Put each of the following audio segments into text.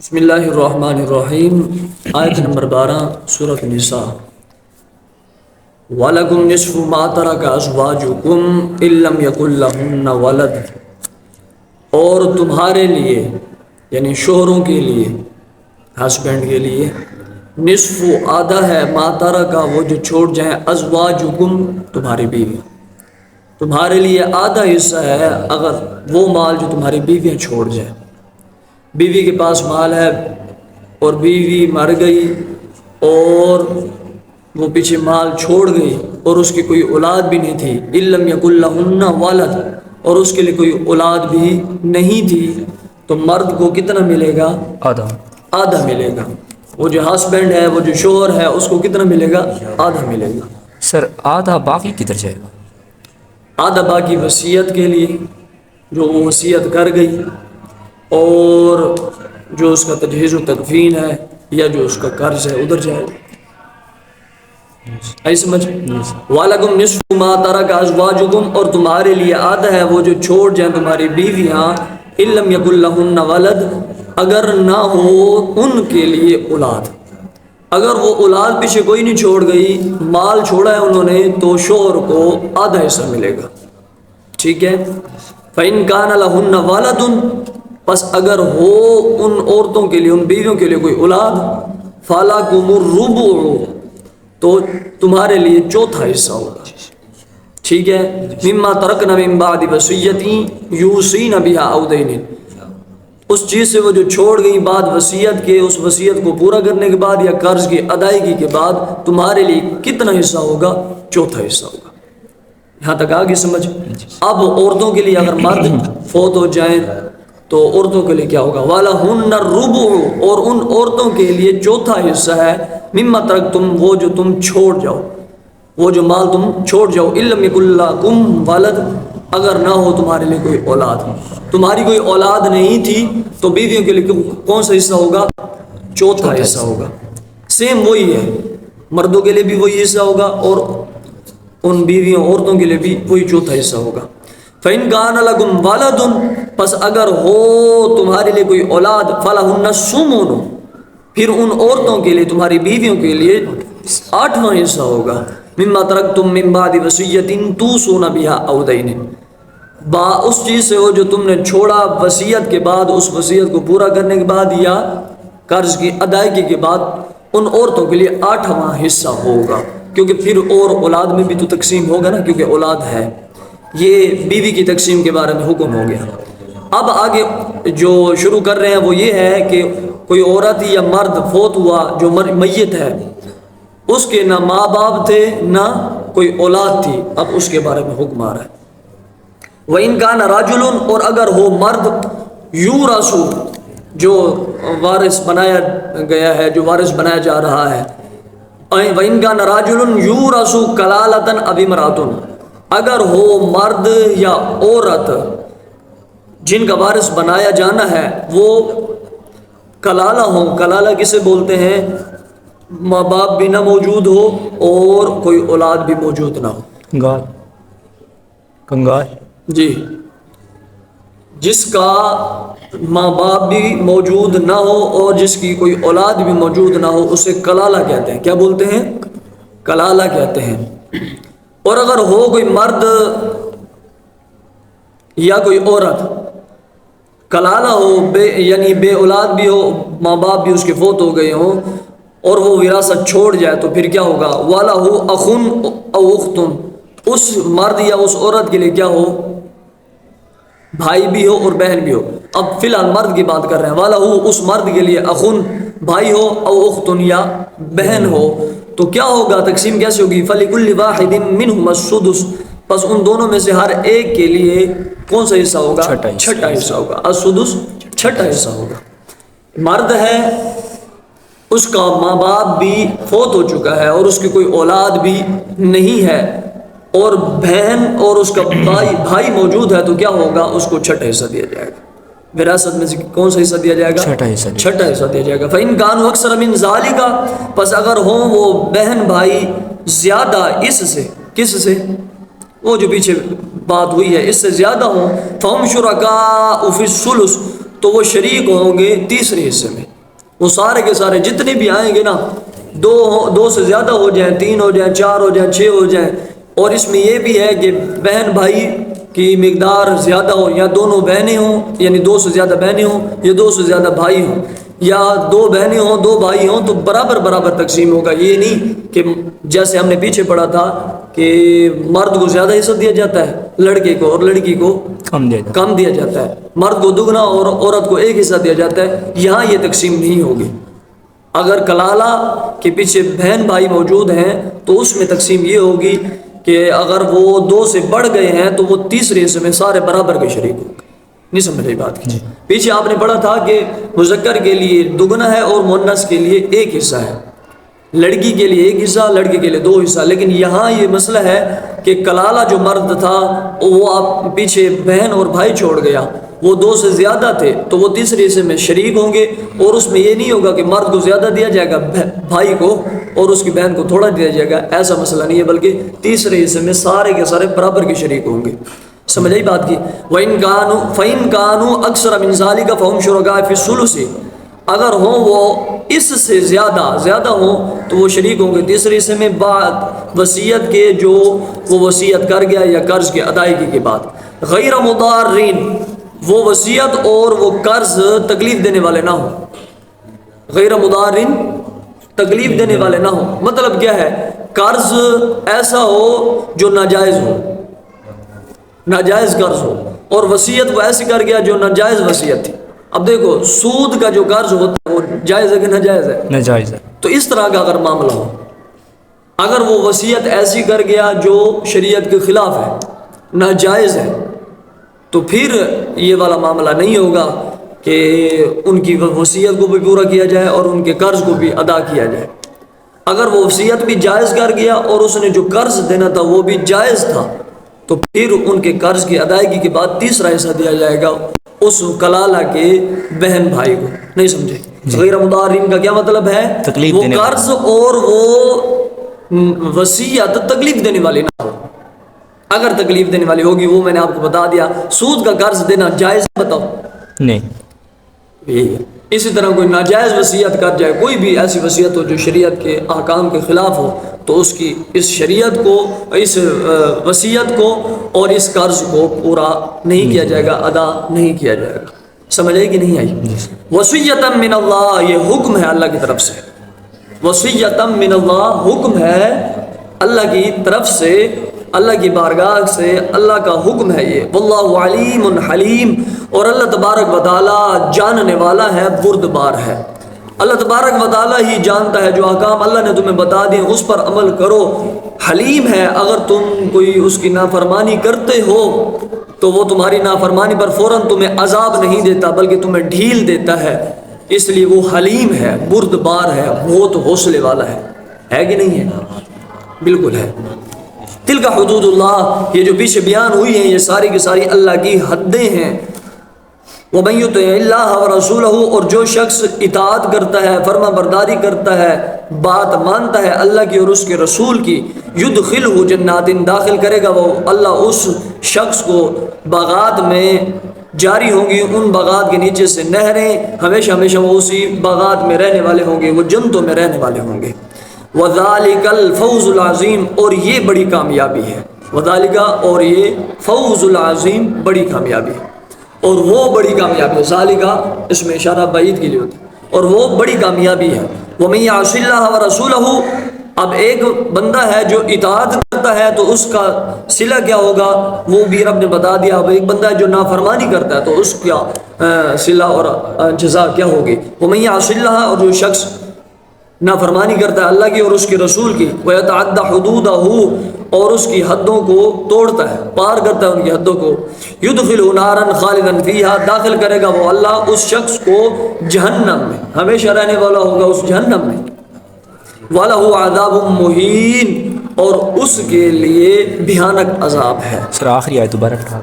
بسم اللہ الرحمن الرحیم، آیت نمبر 12 سورۃ النساء۔ وَلَكُمْ نِصْفُ مَا تَرَكَ أَزْوَاجُكُمْ إِن لَّمْ يَكُن لَّهُنَّ وَلَدٌ، اور تمہارے لیے یعنی شوہروں کے لیے، ہسبینڈ کے لیے، نصف آدھا ہے، ما ترک وہ جو چھوڑ جائیں، ازواجکم تمہاری بیوی، تمہارے لیے آدھا حصہ ہے اگر وہ مال جو تمہاری بیویاں چھوڑ جائیں۔ بیوی کے پاس مال ہے اور بیوی مر گئی اور وہ پیچھے مال چھوڑ گئی اور اس کی کوئی اولاد بھی نہیں تھی، اِلَّمْ يَكُن لَّهُنَّ وَلَدٌ، اور اس کے لیے کوئی اولاد بھی نہیں تھی، تو مرد کو کتنا ملے گا؟ آدھا ملے گا۔ وہ جو ہسبینڈ ہے، وہ جو شوہر ہے، اس کو کتنا ملے گا؟ آدھا ملے گا۔ سر آدھا باقی کدھر جائے گا؟ آدھا باقی وصیت کے لیے، جو وہ وصیت کر گئی، اور جو اس کا تجہیز و تدفین ہے یا جو اس کا قرض ہے ادھر جائے گا۔ آئی سمجھ؟ وَلَكُمْ نِصْفُ مَا تَرَكَ أَزْوَاجُكُمْ، اور تمہارے لیے آدھا ہے وہ جو چھوڑ جائیں تمہاری بیویاں، إِن لَّمْ يَكُن لَّهُنَّ وَلَدٌ، اگر نہ ہو ان کے لیے اولاد۔ اگر وہ اولاد پیچھے کوئی نہیں چھوڑ گئی، مال چھوڑا ہے انہوں نے، تو شوہر کو آدھا حصہ ملے گا، ٹھیک ہے؟ فَإِن كَانَ لَهُنَّ وَلَدٌ، پس اگر ہو ان عورتوں کے لیے، ان بیویوں کے لیے کوئی اولاد، فَلَكُمُ الرُّبُعُ، تو تمہارے لیے چوتھا حصہ ہوگا، ٹھیک ہے؟ مِمَّا تَرَكْنَ مِن بَعْدِ وَصِيَّةٍ يُوصِينَ بِهَا أَوْ دَيْنٍ، اس چیز سے وہ جو چھوڑ گئی بعد وصیت کے، اس وصیت کو پورا کرنے کے بعد یا قرض کی ادائیگی کے بعد، تمہارے لیے کتنا حصہ ہوگا؟ چوتھا حصہ ہوگا۔ یہاں تک آگے سمجھ؟ اب عورتوں کے لیے اگر مرد فوت ہو جائیں تو عورتوں کے لیے کیا ہوگا؟ وَلَهُنَّ الرُّبُعُ، اور ان عورتوں کے لیے چوتھا حصہ ہے، مِمَّا تَرَكْتُمْ، وہ جو تم چھوڑ جاؤ، وہ جو مال تم چھوڑ جاؤ، إِن لَّمْ يَكُن لَّكُمْ وَلَدٌ، اگر نہ ہو تمہارے لیے کوئی اولاد۔ تمہاری کوئی اولاد نہیں تھی تو بیویوں کے لیے کون سا حصہ ہوگا؟ چوتھا حصہ ہوگا۔ سیم وہی ہے، مردوں کے لیے بھی وہی حصہ ہوگا اور ان بیویوں عورتوں کے لیے بھی وہی چوتھا حصہ ہوگا۔ فَإِن كَانَ لَكُمْ وَلَدٌ، پس اگر ہو تمہارے لیے کوئی اولاد، فَلَهُنَّ الثُّمُنُ، پھر ان عورتوں کے لیے، تمہاری بیویوں کے لیے آٹھواں حصہ ہوگا، مِمَّا تَرَكْتُم مِّن بَعْدِ وَصِيَّةٍ تُوصُونَ بِهَا أَوْ دَيْنٍ، اس چیز سے ہو جو تم نے چھوڑا وصیت کے بعد، اس وصیت کو پورا کرنے کے بعد یا قرض کی ادائیگی کے بعد، ان عورتوں کے لیے آٹھواں حصہ ہوگا، کیونکہ پھر اور اولاد میں بھی تو تقسیم ہوگا نا، کیونکہ اولاد ہے۔ یہ بیوی کی تقسیم کے بارے میں حکم ہو گیا۔ اب آگے جو شروع کر رہے ہیں وہ یہ ہے کہ کوئی عورت یا مرد فوت ہوا جو میت ہے، اس کے نہ ماں باپ تھے نہ کوئی اولاد تھی، اب اس کے بارے میں حکم آ رہا ہے۔ وَإِن كَانَ رَجُلٌ، اور اگر ہو مرد، يُورَثُ، جو وارث بنایا گیا ہے، جو وارث بنایا جا رہا ہے، وَإِن كَانَ رَجُلٌ يُورَثُ كَلَالَةً أَوِ امْرَأَةٌ، اگر ہو مرد یا عورت جن کا وارث بنایا جانا ہے وہ کلالہ ہوں۔ کلالہ کسے بولتے ہیں؟ ماں باپ بھی نہ موجود ہو اور کوئی اولاد بھی موجود نہ ہو۔ کنگال، جی، جس کا ماں باپ بھی موجود نہ ہو اور جس کی کوئی اولاد بھی موجود نہ ہو، اسے کلالہ کہتے ہیں۔ کیا بولتے ہیں؟ کلالہ کہتے ہیں۔ اور اگر ہو کوئی مرد یا کوئی عورت، کلالہ ہو، یعنی بے اولاد بھی ہو، ماں باپ بھی اس کے فوت ہو گئے ہوں، اور وہ وراثت چھوڑ جائے، تو پھر کیا ہوگا؟ وَلَهُ أَخٌ أَوْ أُخْتٌ، اس مرد یا اس عورت کے لیے کیا ہو؟ بھائی بھی ہو اور بہن بھی ہو۔ اب فی الحال مرد کی بات کر رہے ہیں۔ وَلَهُ، اس مرد کے لیے، أَخٌ بھائی ہو، أَوْ أُخْتٌ یا بہن ہو، تو کیا ہوگا؟ تقسیم کیسے ہوگی؟ فَلِكُلِّ وَاحِدٍ مِّنْهُمَا السُّدُسُ، پس ان دونوں میں سے ہر ایک کے لیے کون سا حصہ ہوگا؟ چھٹا حصہ ہوگا۔ السدس چھٹا حصہ ہوگا۔ مرد ہے، اس کا ماں باپ بھی فوت ہو چکا ہے اور اس کی کوئی اولاد بھی نہیں ہے، اور بہن اور اس کا بھائی موجود ہے، تو کیا ہوگا؟ اس کو چھٹا حصہ دیا جائے گا۔ وراثت میں سے کون سا حصہ دیا جائے گا؟ چھٹا حصہ دیا جائے گا۔ فَإِن كَانُوا أَكْثَرَ مِن ذَلِكَ، پس اگر ہوں وہ بہن بھائی زیادہ اس سے، کس سے؟ وہ جو پیچھے بات ہوئی ہے، اس سے زیادہ ہوں، فَهُمْ شُرَكَاءُ فِي الثُّلُثِ، تو وہ شریک ہوں گے تیسرے حصے میں۔ وہ سارے کے سارے جتنے بھی آئیں گے نا، دو سے زیادہ ہو جائیں، 3 ہو جائیں، 4 ہو جائیں، 6 ہو جائیں، اور اس میں یہ بھی ہے کہ بہن بھائی کی مقدار زیادہ ہو، یا دونوں بہنیں ہوں، یعنی 2 سے زیادہ بہنیں ہوں، یا 2 سے زیادہ بھائی ہوں، یا 2 بہنیں ہوں 2 بھائی ہوں، تو برابر برابر تقسیم ہوگا۔ یہ نہیں کہ جیسے ہم نے پیچھے پڑھا تھا کہ مرد کو زیادہ حصہ دیا جاتا ہے لڑکے کو، اور لڑکی کو کم دیا جاتا ہے، مرد کو دگنا اور عورت کو 1 حصہ دیا جاتا ہے۔ یہاں یہ تقسیم نہیں ہوگی۔ اگر کلالہ کے پیچھے بہن بھائی موجود ہیں تو اس میں تقسیم یہ ہوگی کہ اگر وہ 2 سے بڑھ گئے ہیں تو وہ تیسرے حصے میں سارے برابر کے شریک ہوں گے۔ نہیں سمجھ رہی بات کی؟ پیچھے آپ نے پڑھا تھا کہ مذکر کے لیے دگنا ہے اور مؤنث کے لیے 1 حصہ ہے، لڑکی کے لیے 1 حصہ، لڑکے کے لیے 2 حصہ۔ لیکن یہاں یہ مسئلہ ہے کہ کلالہ جو مرد تھا وہ آپ پیچھے بہن اور بھائی چھوڑ گیا، وہ 2 سے زیادہ تھے تو وہ تیسرے حصے میں شریک ہوں گے، اور اس میں یہ نہیں ہوگا کہ مرد کو زیادہ دیا جائے گا بھائی کو اور اس کی بہن کو تھوڑا دیا جائے گا، ایسا مسئلہ نہیں ہے، بلکہ تیسرے حصے میں سارے کے سارے برابر کے شریک ہوں گے۔ سمجھ آئی بات کی؟ وَإِن كَانُوا فَإِن كَانُوا أَكْثَرَ مِن ذَلِكَ فَهُمْ شُرَكَاءُ فِي الثُّلُثِ، اگر ہوں وہ اس سے زیادہ ہوں تو وہ شریک ہوں گے تیسرے حصے میں، بعد وصیت کے جو وہ وصیت کر گیا یا قرض کے ادائیگی کے بعد۔ غیر مضارین، وہ وصیت اور وہ قرض تکلیف دینے والے نہ ہوں، غیر مضارین تکلیف دینے والے نہ ہوں۔ مطلب کیا ہے؟ قرض ایسا ہو جو ناجائز ہو، ناجائز قرض ہو، اور وصیت وہ ایسی کر گیا جو ناجائز وصیت تھی۔ اب دیکھو سود کا جو قرض ہوتا ہے وہ جائز ہے کہ ناجائز ہے؟ ناجائز ہے۔ تو اس طرح کا اگر معاملہ ہو، اگر وہ وصیت ایسی کر گیا جو شریعت کے خلاف ہے، ناجائز ہے، تو پھر یہ والا معاملہ نہیں ہوگا کہ ان کی وصیت کو بھی پورا کیا جائے اور ان کے قرض کو بھی ادا کیا جائے۔ اگر وہ وصیت بھی جائز کر گیا اور اس نے جو قرض دینا تھا وہ بھی جائز تھا، تو پھر ان کے قرض کی ادائیگی کے بعد تیسرا حصہ دیا جائے گا اس کلالہ کے بہن بھائی کو۔ نہیں سمجھے؟ غیر مضارین کا کیا مطلب ہے؟ وہ قرض اور وہ وصیت تکلیف دینے والی نہ ہو۔ اگر تکلیف دینے والی ہوگی، وہ میں نے آپ کو بتا دیا، سود کا قرض دینا جائز بتاؤ؟ نہیں۔ یہی ہے۔ اسی طرح کوئی ناجائز وصیت کر جائے، کوئی بھی ایسی وصیت ہو جو شریعت کے احکام کے خلاف ہو، تو اس کی اس شریعت کو، اس وصیت کو اور اس قرض کو پورا نہیں کیا جائے گا، ادا نہیں کیا جائے گا۔ سمجھ آئی کہ نہیں آئی؟ وصیۃ من اللہ، یہ حکم ہے اللہ کی طرف سے۔ وصیۃ من اللہ، حکم ہے اللہ کی طرف سے، اللہ کی بارگاہ سے، اللہ کا حکم ہے یہ۔ واللہ علیم حلیم، اور اللہ تبارک و تعالی جاننے والا ہے، بردبار ہے۔ اللہ تبارک و تعالی ہی جانتا ہے، جو احکام اللہ نے تمہیں بتا دیے اس پر عمل کرو۔ حلیم ہے، اگر تم کوئی اس کی نافرمانی کرتے ہو تو وہ تمہاری نافرمانی پر فوراً تمہیں عذاب نہیں دیتا بلکہ تمہیں ڈھیل دیتا ہے، اس لیے وہ حلیم ہے، بردبار ہے، بہت حوصلے والا ہے کہ نہیں ہے؟ بالکل ہے۔ تلک حدود اللہ، یہ جو پیچھے بیان ہوئی ہیں یہ ساری کی ساری اللہ کی حدیں ہیں۔ وَمَن يُطِعِ اللَّهَ وَرَسُولَهُ، اور جو شخص اطاعت کرتا ہے، فرما برداری کرتا ہے، بات مانتا ہے اللہ کی اور اس کے رسول کی، يُدْخِلْهُ جنات، داخل کرے گا وہ اللہ اس شخص کو باغات میں، جاری ہوں گی ان باغات کے نیچے سے نہریں، ہمیشہ ہمیشہ وہ اسی باغات میں رہنے والے ہوں گے، وہ جنتوں میں رہنے والے ہوں گے۔ وَذَلِكَ الْفَوْزُ الْعَظِيمُ، اور یہ بڑی کامیابی ہے۔ وَذَلِكَ، اور یہ فوز العظیم، بڑی کامیابی ہے، اور وہ بڑی کامیابی ہے۔ ذَلِكَ اس میں اشارہ بعید کے لیے ہوتا ہے، اور وہ بڑی کامیابی ہے۔ وَمَن يَعْصِ اللَّهَ وَرَسُولَهُ، اب ایک بندہ ہے جو اطاعت کرتا ہے تو اس کا صلہ کیا ہوگا وہ بھی رب نے بتا دیا۔ اب ایک بندہ ہے جو نافرمانی کرتا ہے تو اس کا صلہ اور جزا کیا ہوگی۔ وَمَن يَعْصِ اللَّهَ، اور جو شخص نافرمانی کرتا ہے اللہ کی اور اس کے رسول کی، وَيَتَعَدَّ حُدُودَهُ، اور اس کی حدوں کو توڑتا ہے، پار کرتا ہے ان کی حدوں کو، يُدْخِلُهُ نَارًا خَالِدًا فِيهَا، داخل کرے گا وہ اللہ اس شخص کو جہنم میں، ہمیشہ رہنے والا ہوگا اس جہنم میں۔ وَلَهُ عَذَابٌ مُّهِينٌ، اور اس کے لیے بھیانک عذاب ہے۔ سر آخری آیت دوبارہ پڑھا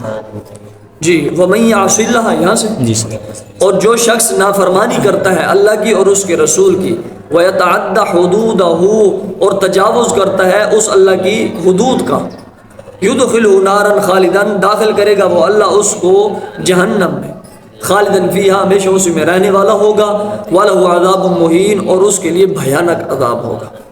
جی، وَمَن يَعْصِ اللَّهَ، یہاں سے جی سر۔ اور جو شخص نافرمانی کرتا ہے اللہ کی اور اس کے رسول کی، وَيَتَعَدَّ حُدُودَهُ، اور تجاوز کرتا ہے اس اللہ کی حدود کا، يُدْخِلُهُ نَارًا خَالِدًا، داخل کرے گا وہ اللہ اس کو جہنم میں، خالدن فیہا ہمیشہ اسی میں رہنے والا ہوگا، وَلَهُ عَذَابٌ مُہین اور اس کے لیے بھیانک عذاب ہوگا۔